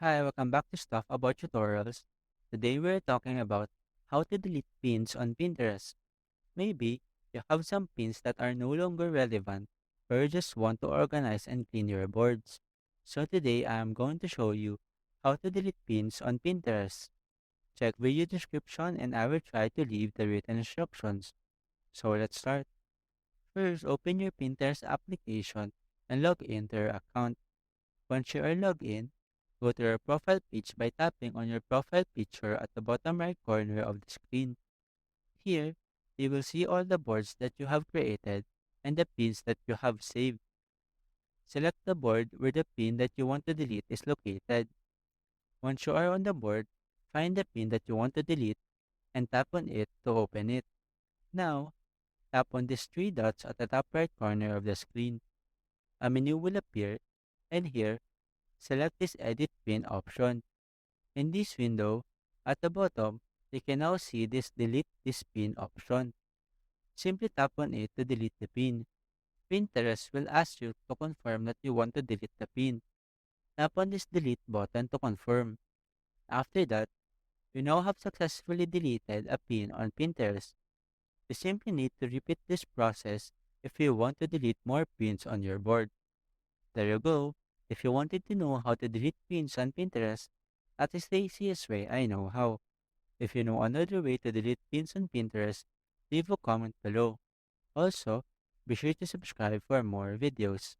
Hi, welcome back to Stuff About Tutorials. Today we're talking about how to delete pins on Pinterest. Maybe you have some pins that are no longer relevant or you just want to organize and clean your boards. So today I am going to show you how to delete pins on Pinterest. Check video description and I will try to leave the written instructions. So let's start. First, open your Pinterest application and log into your account. Once you are logged in, go to your profile page by tapping on your profile picture at the bottom right corner of the screen. Here, you will see all the boards that you have created and the pins that you have saved. Select the board where the pin that you want to delete is located. Once you are on the board, find the pin that you want to delete and tap on it to open it. Now, tap on these three dots at the top right corner of the screen. A menu will appear, and here, select this Edit Pin option. In this window, at the bottom, you can now see this Delete this pin option. Simply tap on it to delete the pin. Pinterest will ask you to confirm that you want to delete the pin. Tap on this Delete button to confirm. After that, you now have successfully deleted a pin on Pinterest. You simply need to repeat this process if you want to delete more pins on your board. There you go. If you wanted to know how to delete pins on Pinterest, that is the easiest way I know how. If you know another way to delete pins on Pinterest, leave a comment below. Also, be sure to subscribe for more videos.